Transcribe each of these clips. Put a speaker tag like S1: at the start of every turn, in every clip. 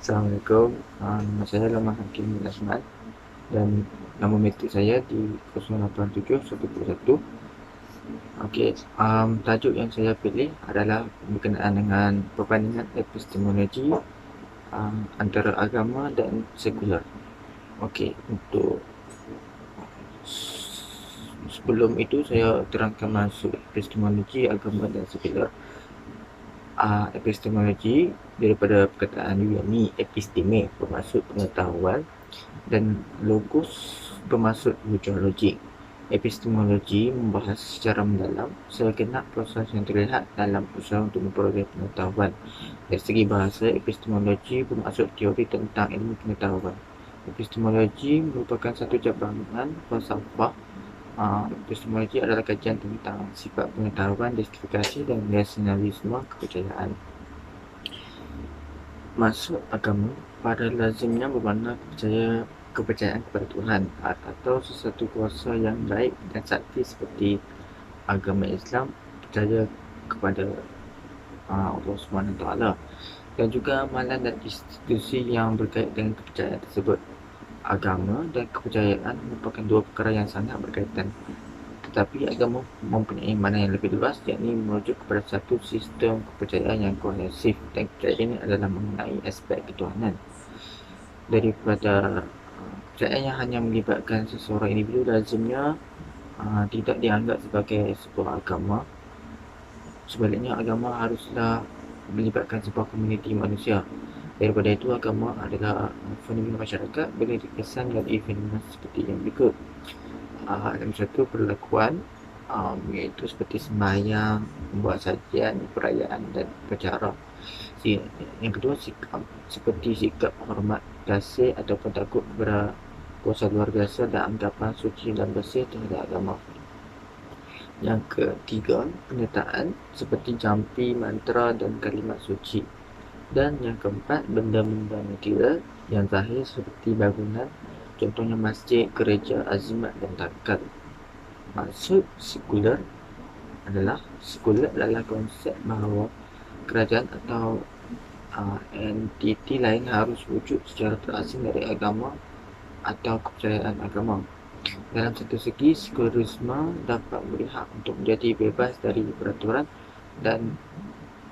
S1: Assalamualaikum, nama saya Lama Hakim bin Asman dan nama metrik saya di 087111. Okey, tajuk yang saya pilih adalah berkenaan dengan perbandingan epistemologi antara agama dan sekular. Okey, untuk sebelum itu saya terangkan masuk epistemologi agama dan sekular. Epistemologi daripada perkataan Yunani episteme bermaksud pengetahuan dan logos bermaksud wujud logik. Epistemologi membahas secara mendalam segenap proses yang terlihat dalam usaha untuk memperoleh pengetahuan. Dari segi bahasa, epistemologi bermaksud teori tentang ilmu pengetahuan. Epistemologi merupakan satu cabangan falsafah. Epistemologi adalah kajian tentang sifat pengetahuan, justifikasi dan rasionalisme kepercayaan. Masuk agama pada lazimnya bermakna kepercayaan kepada Tuhan atau sesuatu kuasa yang baik dan sakti, seperti agama Islam percaya kepada Allah SWT, dan juga amalan dan institusi yang berkait dengan kepercayaan tersebut. Agama dan kepercayaan merupakan dua perkara yang sangat berkaitan, tetapi agama mempunyai makna yang lebih luas, yakni merujuk kepada satu sistem kepercayaan yang kohesif, dan kepercayaan ini adalah mengenai aspek ketuhanan. Daripada kepercayaan yang hanya melibatkan seseorang individu lazimnya tidak dianggap sebagai sebuah agama. Sebaliknya, agama haruslah melibatkan sebuah komuniti manusia. Daripada itu, agama adalah fenomena masyarakat boleh dikesan dari fenomena seperti yang berikut. Dalam satu perlakuan, iaitu seperti sembahyang, membuat sajian, perayaan dan upacara. Yang kedua, sikap, seperti sikap hormat, kasih ataupun takut kepada kuasa luar biasa dan anggapan suci dan bersih terhadap agama. Yang ketiga, penyataan seperti jampi, mantra dan kalimat suci. Dan yang keempat, benda-benda material yang zahir seperti bangunan, contohnya masjid, gereja, azimat dan takal. Maksud sekular adalah konsep bahawa kerajaan atau entiti lain harus wujud secara terasing dari agama atau kepercayaan agama. Dalam satu segi, sekularisme dapat memberi hak untuk menjadi bebas dari peraturan dan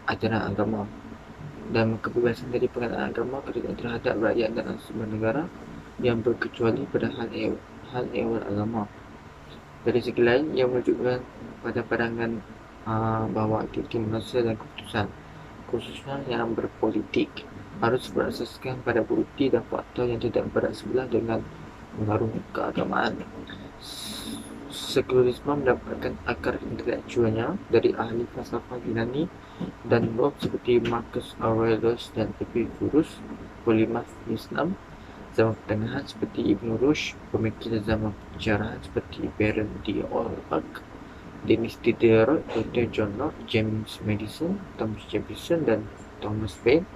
S1: ajaran agama, dan kebebasan dari pengenalan agama terhadap rakyat dalam sebuah negara yang berkecuali pada hal ehwal agama. Dari segi lain, ia menunjukkan pada pandangan bahawa aktiviti manusia dan keputusan, khususnya yang berpolitik, harus berasaskan pada bukti dan fakta yang tidak berat sebelah dengan mengarungi keagamaan. Sekularisme mendapatkan akar intelektualnya dari ahli falsafah Yunani dan Rom seperti Marcus Aurelius dan Epicurus, polemas Islam zaman pertengahan seperti Ibn Rushd, pemikir zaman penjarahan seperti Baron D. Olbach, Denis Diderot, Dr. John Locke, James Madison, Thomas Jefferson dan Thomas Paine,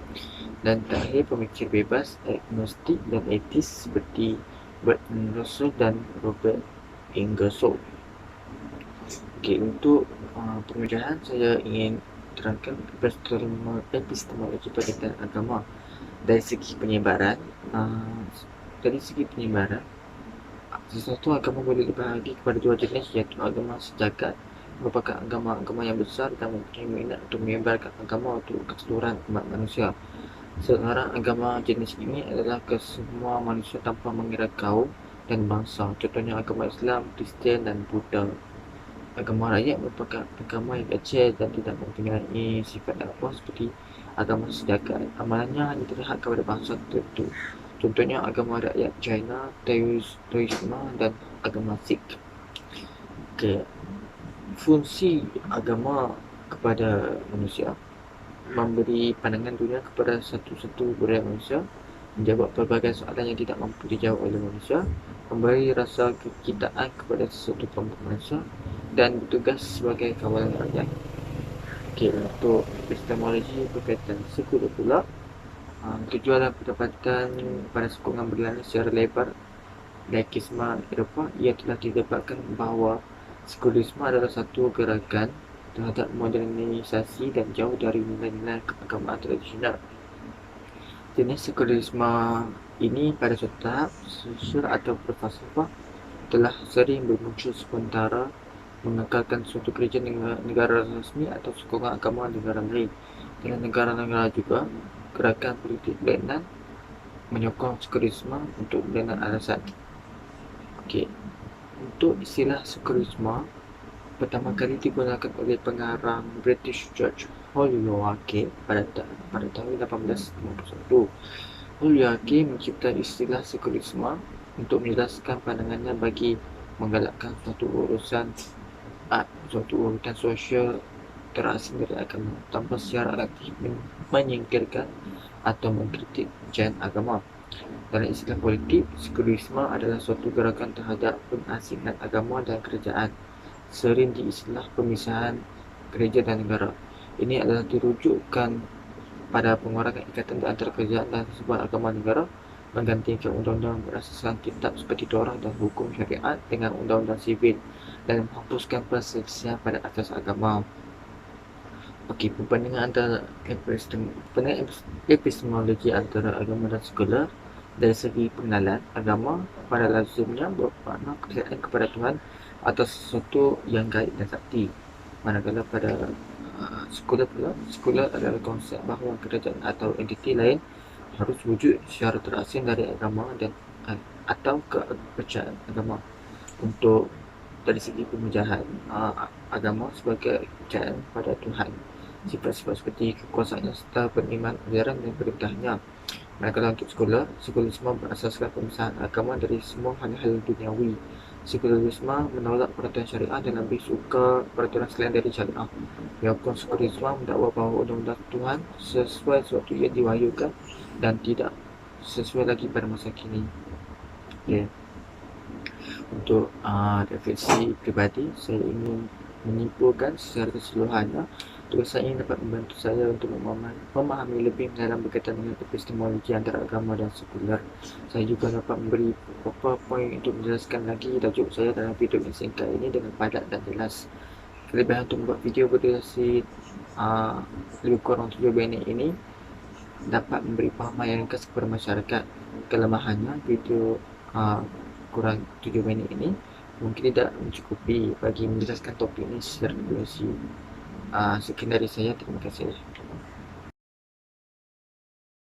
S1: dan terakhir pemikir bebas, agnostik dan etis seperti Bertrand Russell dan Robert Ingersoll. Okey, untuk pengejahan saya ingin terangkan epistemologi berkaitan agama dari segi penyebaran. Sesuatu agama boleh dibahagi kepada dua jenis, iaitu agama sejagat merupakan agama-agama yang besar dan mempunyai minat untuk menyebarkan agama untuk keseluruhan umat manusia. Sekarang agama jenis ini adalah ke semua manusia tanpa mengira kaum dan bangsa, contohnya agama Islam, Kristian dan Buddha. Agama rakyat merupakan agama yang kecil dan tidak mempunyai sifat dakwah seperti agama sejagat. Amalannya hanya terlihat kepada bangsa tertentu, contohnya agama rakyat China, Taoisme dan agama Sikh. Fungsi agama kepada manusia: memberi pandangan dunia kepada satu-satu budaya manusia, menjawab pelbagai soalan yang tidak mampu dijawab oleh manusia, memberi rasa kekitaan kepada sesuatu kelompok manusia, dan bertugas sebagai kawalan rakyat. Untuk epistemologi berkaitan sekular pula, tujuan dan pendapatan pada sokongan berlari secara lebar laikisme Eropah, ia telah didapatkan bahawa sekularisme adalah satu gerakan terhadap modernisasi dan jauh dari nilai-nilai keagamaan tradisional. Jenis sekularisme ini pada suatu tahap sosial atau berfalsafah telah sering bermuncul sementara mengekalkan suatu gereja negara rasmi atau sokongan agama negara lain. Dalam negara-negara juga, gerakan politik Vietnam menyokong sekularisme untuk berlainan alasan. Okey, untuk istilah sekularisme pertama kali digunakan oleh pengarang British George Holyoake pada tahun 1851. Holyoake mencipta istilah sekularisme untuk menjelaskan pandangannya bagi menggalakkan suatu urutan sosial terasing dari agama tanpa secara aktif menyingkirkan atau mengkritik ajaran agama. Dalam istilah politik, sekularisme adalah suatu gerakan terhadap pengasingan agama dan kerajaan, sering diistilah pemisahan gereja dan negara. Ini adalah dirujukkan pada pengurangan ikatan di antara kerajaan dan sebuah agama negara, menggantikan undang-undang berasaskan kitab seperti Torah dan hukum syariat dengan undang-undang sivil, dan menghapuskan perselisihan pada asas agama. Okey, perbandingan antara epistemologi antara agama dan sekular. Dari segi pengenalan, agama pada lazimnya bermakna kepercayaan kepada Tuhan atau sesuatu yang gaib dan sakti. Manakala pada sekular adalah konsep bahawa kerajaan atau entiti lain harus wujud secara terasing dari agama dan atau kepercayaan agama. Untuk dari segi pemujahan agama sebagai kepercayaan pada Tuhan, sifat-sifat seperti kekuasaan serta penerimaan ajaran dan perintahnya. Manakala untuk sekularisme berasaskan pemisahan agama dari semua hal-hal duniawi. Sekularisme menolak peraturan syariah dan lebih suka peraturan selain dari syariah. Walaupun sekularisme mendakwa bahawa undang-undang Tuhan sesuai sesuatu yang diwahyukan dan tidak sesuai lagi pada masa kini. Okay. Untuk refleksi pribadi, saya ingin menyimpulkan secara keseluruhannya, tugas saya ini dapat membantu saya untuk memahami lebih mendalam berkaitan dengan epistemologi antara agama dan sekular. Saya juga dapat memberi beberapa poin untuk menjelaskan lagi tajuk saya dalam video yang singkat ini dengan padat dan jelas. Kelebihan untuk membuat video berdurasi lebih kurang 7 minit ini dapat memberi pemahaman yang ringkas kepada masyarakat. Kelemahannya, video kurang 7 minit ini mungkin tidak mencukupi bagi menjelaskan topik ini secara durasi. Sekian dari saya, terima kasih.